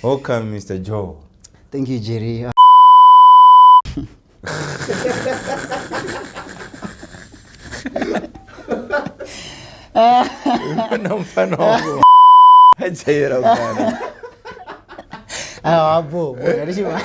Welcome, Mr. Joe. Thank you, Jerry. No mfano wangu. Hajaira ukana. Abo, yarishima.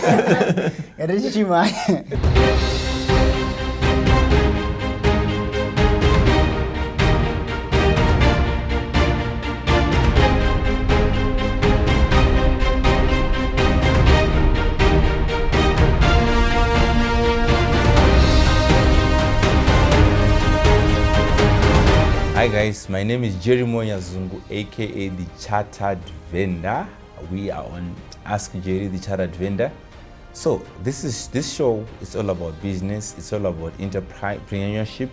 Hi guys, my name is Jerry Zungu, aka the Chartered Vendor. We are on Ask Jerry, the Chartered Vendor. So this show is all about business. It's all about entrepreneurship,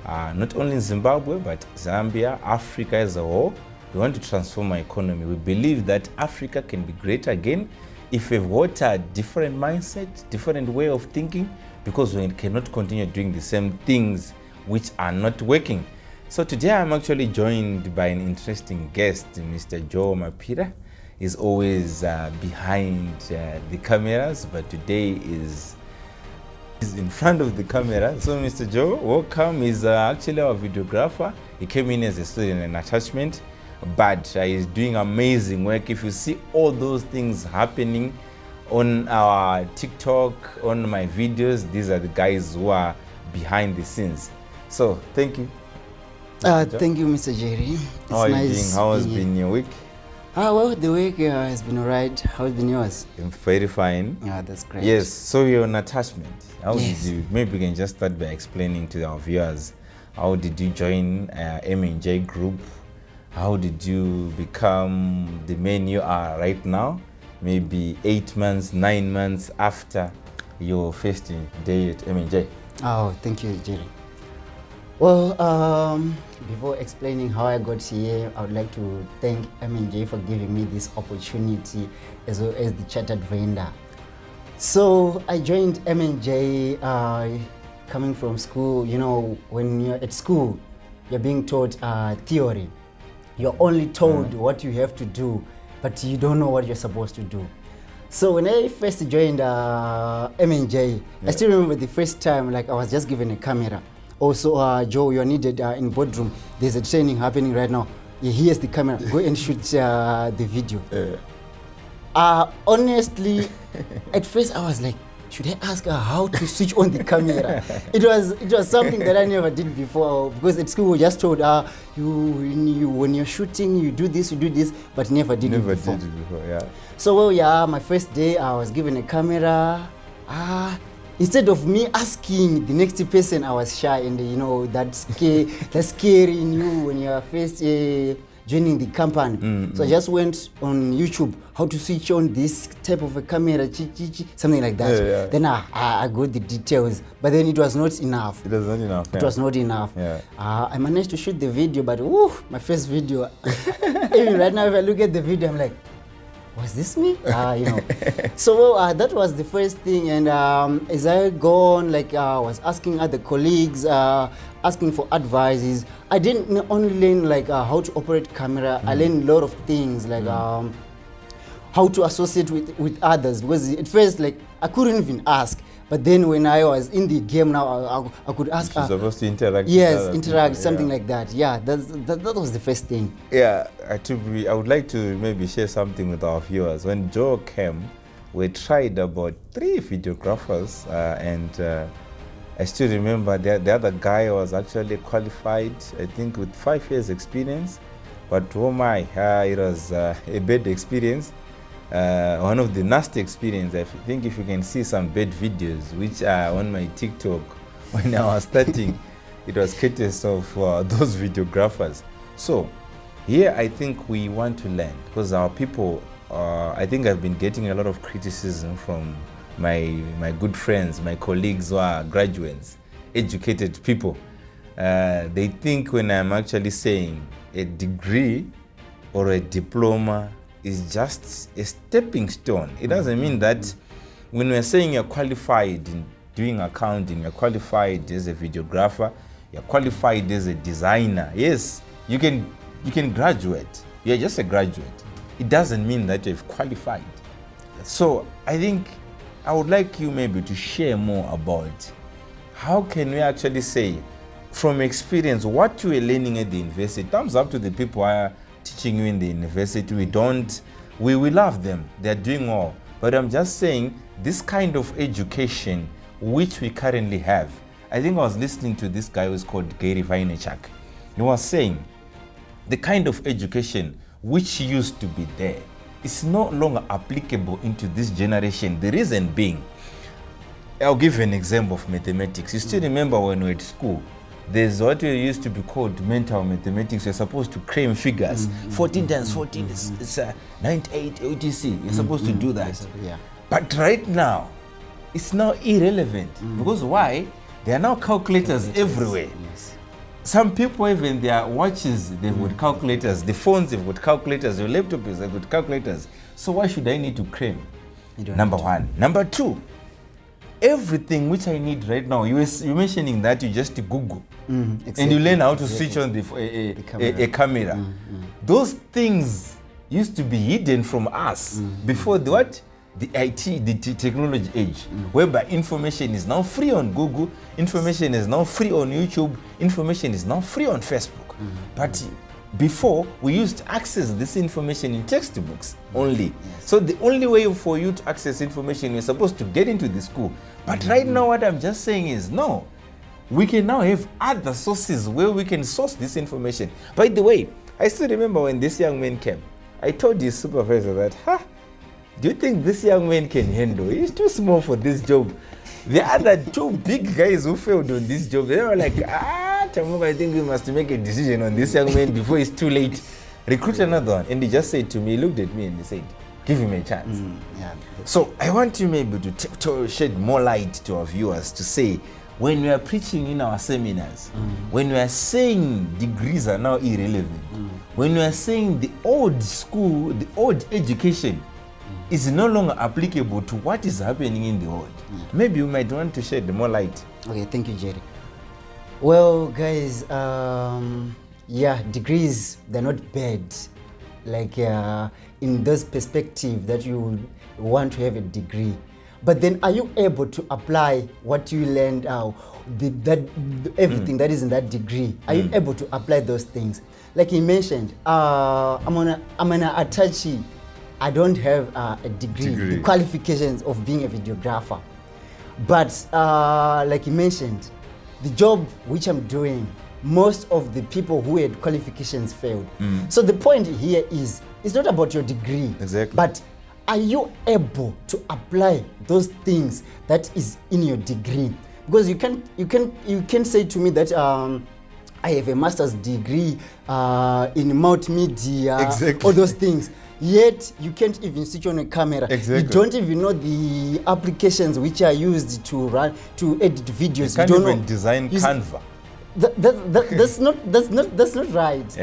not only in Zimbabwe but Zambia, Africa as a whole. We want to transform our economy. We believe that Africa can be great again if we've got a different mindset, different way of thinking, because we cannot continue doing the same things which are not working. So today I'm actually joined by an interesting guest, Mr. Joe Mapira. He's always behind the cameras, but today is in front of the camera. So Mr. Joe, welcome. He's actually our videographer. He came in as a student in attachment, but he's doing amazing work. If you see all those things happening on our TikTok, on my videos, these are the guys who are behind the scenes. So thank you. Thank you, Mr. Jerry. It's How are nice you doing? How has been your week? Well, the week has been alright. How's been yours? I'm very fine. Yeah, that's great. Yes, so you're an attachment. How Yes. did you, maybe we can just start by explaining to our viewers, how did you join M&J Group? How did you become the man you are right now? Maybe 8 months, 9 months after your first day at M&J. Oh, thank you, Jerry. Well, before explaining how I got here, I would like to thank M&J for giving me this opportunity as well as the chartered vendor. So I joined M&J coming from school. You know, when you're at school, you're being taught theory. You're only told what you have to do, but you don't know what you're supposed to do. So when I first joined M&J, I still remember the first time, like I was just given a camera. Also, Joe, you're needed in boardroom. There's a training happening right now. Here's the camera. Go and shoot the video. Honestly, at first I was like, should I ask her how to switch on the camera? It was something that I never did before, because at school we just told when you're shooting, you do this, but never did it before. Yeah. So well, yeah, my first day I was given a camera. Instead of me asking the next person, I was shy, and you know that's scary in you when you are first joining the company. So I just went on YouTube how to switch on this type of a camera, something like that. Yeah. Then I got the details, but then it was not enough. It was not enough. It was not enough. Yeah. I managed to shoot the video, but my first video. Even right now, if I look at the video, I'm like, was this me? You know. So that was the first thing, and as I go on, like I was asking other colleagues, asking for advices. I didn't only learn like how to operate camera. I learned a lot of things, like how to associate with others, because at first like I couldn't even ask. But then when I was in the game now, I could ask. You're supposed to interact. Yes, with interact, people, something like that. Yeah, that was the first thing. Yeah, I would like to maybe share something with our viewers. When Joe came, we tried about 3 videographers, and I still remember the other guy was actually qualified, I think with 5 years experience. But oh my, it was a bad experience. One of the nasty experience. I think if you can see some bad videos which are on my TikTok when I was starting, it was courtesy of those videographers. So here I think we want to learn, because our people, I think I've been getting a lot of criticism from my good friends, my colleagues who are graduates, educated people. They think when I'm actually saying a degree or a diploma is just a stepping stone. It doesn't mean that when we're saying you're qualified in doing accounting, you're qualified as a videographer, you're qualified as a designer. Yes, you can graduate. You're just a graduate. It doesn't mean that you've qualified. So I think I would like you maybe to share more about how can we actually say, from experience, what you are learning at the university. Thumbs up to the people who are teaching you in the university. We love them. They're doing well. But I'm just saying, this kind of education which we currently have. I think I was listening to this guy who's called Gary Vaynerchuk. He was saying, the kind of education which used to be there is no longer applicable into this generation. The reason being, I'll give you an example of mathematics. You still remember when we were at school, there's what we used to be called mental mathematics. You're supposed to cram figures. 14 times 14 is 98 OTC. You're supposed to do that. Yeah. But right now, it's now irrelevant. Because why? There are now calculators everywhere. Yes. Some people, even their watches, they've got calculators. The phones, they've got calculators. Your laptops, they've got calculators. So why should I need to cram? Number one. Number two, everything which I need right now, you're mentioning that you just Google. Exactly. And you learn how to switch on a camera. Those things used to be hidden from us before the IT, the technology age, whereby information is now free on Google, information is now free on YouTube, information is now free on Facebook. But before, we used to access this information in textbooks only. So the only way for you to access information, you're supposed to get into the school. But right now, what I'm just saying is, no, we can now have other sources where we can source this information. By the way, I still remember when this young man came, I told his supervisor that, do you think this young man can handle? He's too small for this job. The other two big guys who failed on this job, they were like, Tamuka, I think we must make a decision on this young man before it's too late. Recruit another one. And he just said to me, he looked at me and he said, give him a chance. So I want you maybe to shed more light to our viewers to say, when we are preaching in our seminars, when we are saying degrees are now irrelevant, when we are saying the old school, the old education is no longer applicable to what is happening in the world. Maybe you might want to shed more light. Okay, thank you, Jerry. Well, guys, degrees, they're not bad. Like in this perspective that you want to have a degree. But then are you able to apply what you learned, everything that is in that degree? Are you able to apply those things? Like he mentioned, I'm an attaché. I don't have a degree, the qualifications of being a videographer. But like you mentioned, the job which I'm doing, most of the people who had qualifications failed. So the point here is, it's not about your degree, but are you able to apply those things that is in your degree? Because you can say to me that I have a master's degree in multimedia, all those things. Yet you can't even switch on a camera. You don't even know the applications which are used to edit videos. You can't even design Canva. That's not right.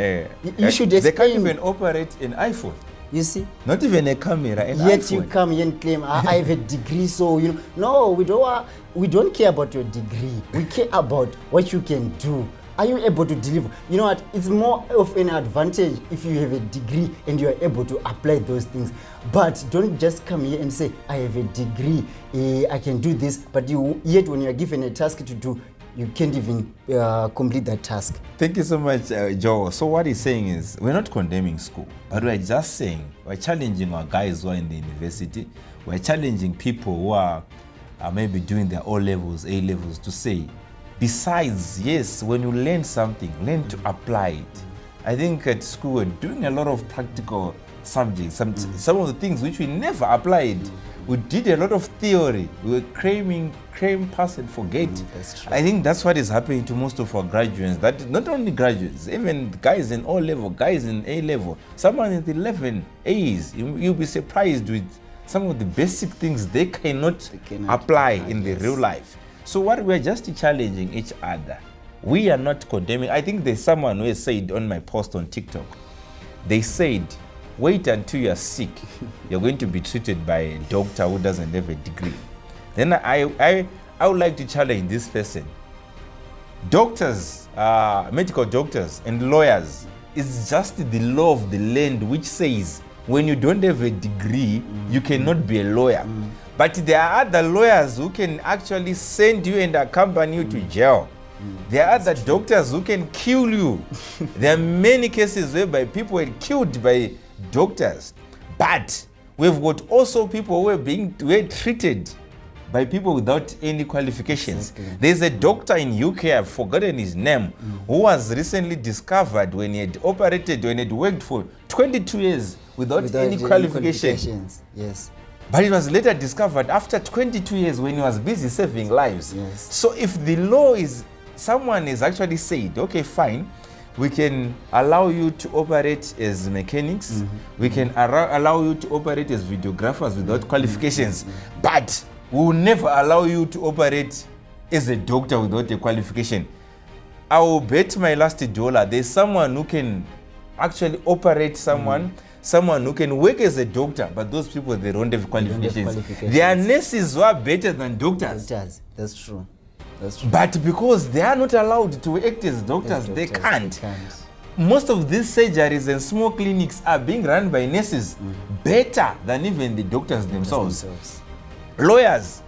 You should explain. They can't even operate an iPhone. You see? Not even a camera, an Yet iPhone. You come here and claim, I have a degree, so no, we don't care about your degree. We care about what you can do. Are you able to deliver? You know what? It's more of an advantage if you have a degree and you are able to apply those things. But don't just come here and say, I have a degree, I can do this, but yet when you are given a task to do, you can't even complete that task. Thank you so much, Joe. So what he's saying is, we're not condemning school, but we're just saying, we're challenging our guys who are in the university, we're challenging people who are maybe doing their O-levels, A-levels to say, besides, yes, when you learn something, learn to apply it. I think at school we're doing a lot of practical subjects, some of the things which we never applied. We did a lot of theory. We were cram, pass and forget. That's true. I think that's what is happening to most of our graduates. That not only graduates, even guys in O-level, guys in A-level, someone in the 11 A's, you'll be surprised with some of the basic things they cannot apply in the real life. So what we're just challenging each other. We are not condemning. I think there's someone who has said on my post on TikTok, they said, wait until you're sick. You're going to be treated by a doctor who doesn't have a degree. Then I would like to challenge this person. Doctors, medical doctors and lawyers, it's just the law of the land which says when you don't have a degree, you cannot be a lawyer. But there are other lawyers who can actually send you and accompany you to jail. There are other doctors who can kill you. There are many cases whereby people were killed by doctors. But we've got also people who were treated by people without any qualifications. Exactly. There's a doctor in UK, I've forgotten his name, who was recently discovered when he had worked for 22 years without any qualifications. Yes. But it was later discovered after 22 years when he was busy saving lives. Yes. So if the law is, someone has actually said, okay, fine, we can allow you to operate as mechanics, we can allow you to operate as videographers without qualifications, but we will never allow you to operate as a doctor without a qualification. I will bet my last $1, there's someone who can actually operate someone who can work as a doctor, but those people, they don't have qualifications. There are nurses who are better than doctors. That's true. But because they are not allowed to act as doctors, they can't. Most of these surgeries and small clinics are being run by nurses better than even the doctors themselves. Lawyers,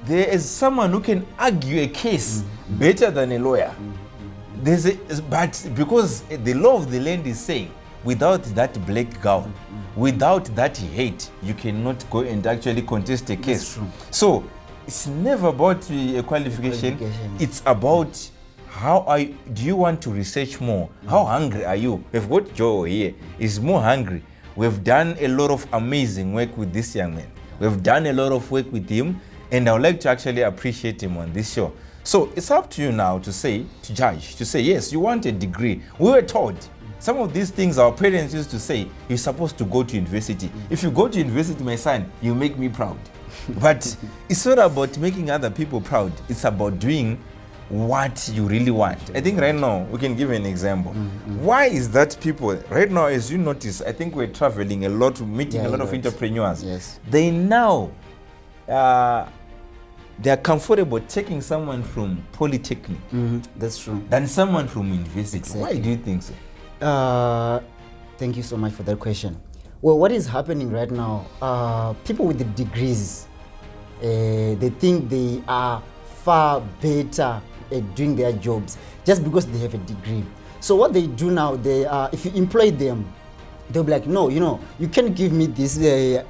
there is someone who can argue a case better than a lawyer. But because the law of the land is saying, without that black gown, without that hate, you cannot go and actually contest a case. So it's never about a qualification. It's about do you want to research more? How hungry are you? We've got Joe here. He's more hungry. We've done a lot of amazing work with this young man. We've done a lot of work with him, and I would like to actually appreciate him on this show. So it's up to you now to judge, yes, you want a degree. We were taught some of these things our parents used to say, you're supposed to go to university. If you go to university, my son, you make me proud. But it's not about making other people proud. It's about doing what you really want. I think right now, we can give an example. Why is that people, right now, as you notice, I think we're traveling a lot, meeting a lot of entrepreneurs. Yes. They now, they're comfortable taking someone from polytechnic. That's true. Than someone from university. Exactly. Why do you think so? Thank you so much for that question. Well, what is happening right now, people with the degrees, they think they are far better at doing their jobs just because they have a degree. So what they do now, if you employ them, they'll be like, no, you can't give me this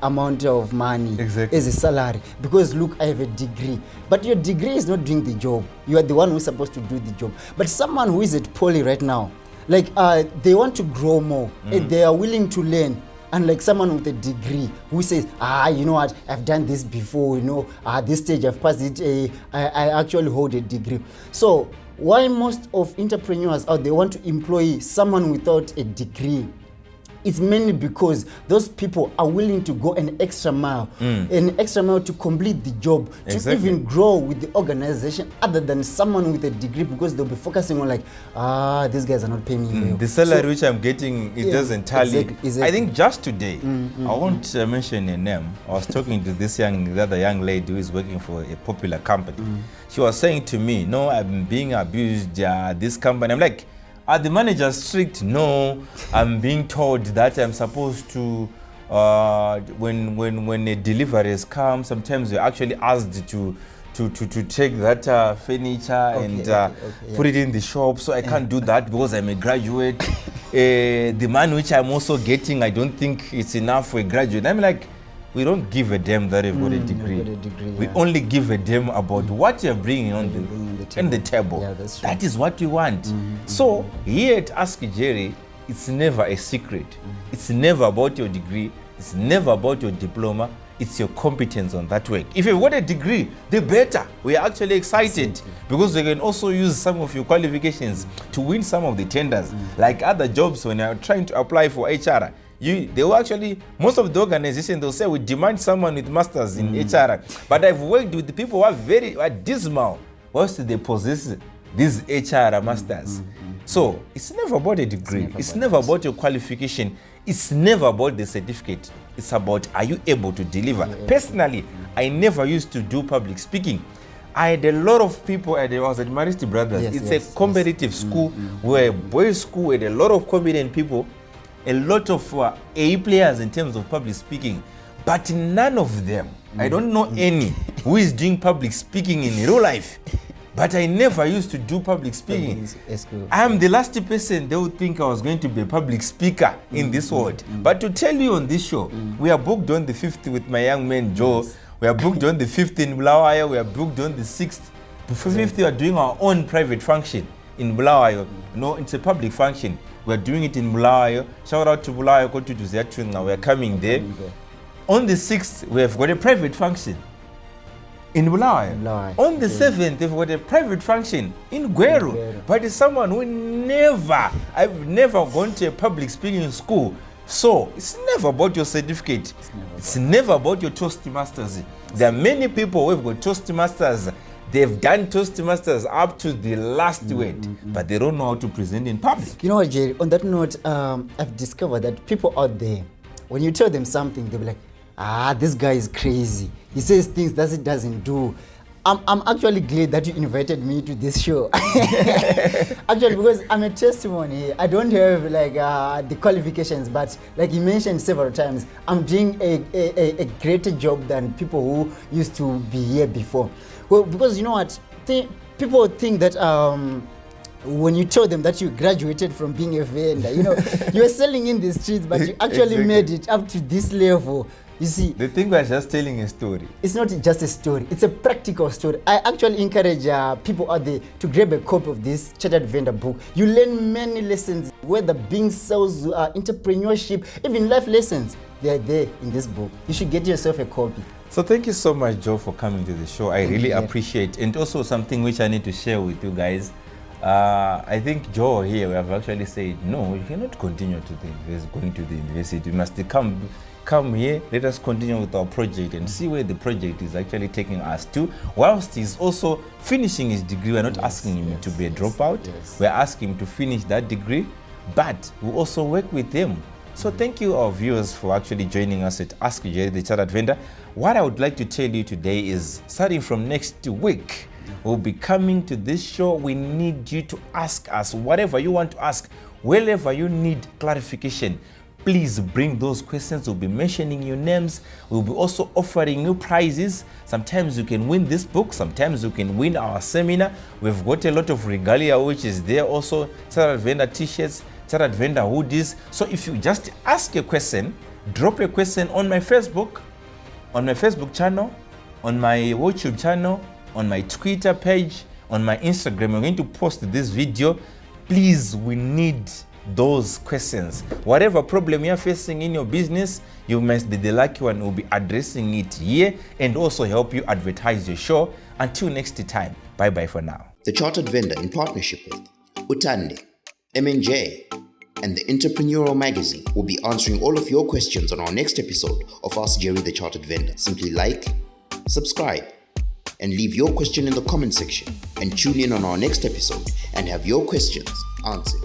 amount of money as a salary because look, I have a degree. But your degree is not doing the job. You are the one who's supposed to do the job. But someone who is at poly right now, like they want to grow more and they are willing to learn. And like someone with a degree who says, you know what, I've done this before, this stage I've passed it, I actually hold a degree. So why most of entrepreneurs out there want to employ someone without a degree? It's mainly because those people are willing to go an extra mile to complete the job, to even grow with the organization other than someone with a degree, because they'll be focusing on like, these guys are not paying me well. The salary which I'm getting, it doesn't tally. Exactly. I think just today, I won't mention a name. I was talking to the other young lady who is working for a popular company. She was saying to me, no, I'm being abused, this company. I'm like, are the managers strict? No, I'm being told that I'm supposed to, when a delivery has come, sometimes you're actually asked to take that furniture and put it in the shop. So I can't do that because I'm a graduate. The money which I'm also getting, I don't think it's enough for a graduate. I'm like, we don't give a damn that you've got a degree. We only give a damn about what you're bringing on the table. Yeah, that's true. That is what we want. So here at Ask Jerry, it's never a secret. It's never about your degree. It's never about your diploma. It's your competence on that work. If you've got a degree, the better. We are actually excited because we can also use some of your qualifications to win some of the tenders. Like other jobs, when you're trying to apply for HR, they will actually, most of the organizations, they'll say we demand someone with masters in HR. But I've worked with people who are dismal whilst they possess these HR masters. So it's never about a degree. It's never about your qualification. It's never about the certificate. It's about, are you able to deliver? Personally, I never used to do public speaking. I had a lot of people, I was at Maristi Brothers. It's a competitive school where boys' school had a lot of competent people. a lot of A players in terms of public speaking, but none of them, I don't know any who is doing public speaking in real life. But I never used to do public speaking. I am the last person they would think I was going to be a public speaker in this world. But to tell you on this show, we are booked on the 5th with my young man Joe. We are booked on the 5th in Bulawayo. We are booked on the 6th. Before 5th, we are doing our own private function in Bulawayo. No, it's a public function. We are doing it in Bulawayo. Shout out to Bulawayo. We are coming there. On the 6th, we have got a private function in Bulawayo. On the 7th, they've got a private function in Gweru. But it's someone who I've never gone to a public speaking school. So it's never about your certificate. It's never about your Toastmasters. There are many people who have got Toastmasters. They've done Toastmasters up to the last word, but they don't know how to present in public. You know what, Jerry? On that note, I've discovered that people out there, when you tell them something, they'll be like, this guy is crazy. He says things that he doesn't do. I'm actually glad that you invited me to this show. Actually, because I'm a testimony. I don't have like the qualifications, but like you mentioned several times, I'm doing a greater job than people who used to be here before. Well, because you know what, people think that when you tell them that you graduated from being a vendor, you know, you're selling in the streets, but you actually made it up to this level. You see, they think we're just telling a story. It's not just a story, it's a practical story. I actually encourage people out there to grab a copy of this Chartered Vendor book. You learn many lessons, whether being sales, entrepreneurship, even life lessons. They are there in this book. You should get yourself a copy. So thank you so much, Joe, for coming to the show. I really appreciate it. And also something which I need to share with you guys. I think Joe here, we have actually said, no, you cannot continue going to the university. You must come here, let us continue with our project and see where the project is actually taking us to. Whilst he's also finishing his degree, we're not asking him to be a dropout. We're asking him to finish that degree, but we also work with him. So thank you, our viewers, for actually joining us at Ask Jerry, the Chartered Vendor. What I would like to tell you today is, starting from next week, we'll be coming to this show. We need you to ask us whatever you want to ask, wherever you need clarification. Please bring those questions. We'll be mentioning your names. We'll be also offering you prizes. Sometimes you can win this book. Sometimes you can win our seminar. We've got a lot of regalia which is there also. Chartered Vendor t-shirts, Chartered Vendor hoodies. So if you just ask a question, drop a question on my Facebook channel, on my YouTube channel, on my Twitter page, on my Instagram. We're going to post this video. Please, we need those questions. Whatever problem you're facing in your business, you must be the lucky one who will be addressing it here and also help you advertise your show. Until next time, bye bye for now. The Chartered Vendor, in partnership with Utande, MNJ, and the Entrepreneurial Magazine, will be answering all of your questions on our next episode of Ask Jerry, the Chartered Vendor. Simply like, subscribe, and leave your question in the comment section, and tune in on our next episode and have your questions answered.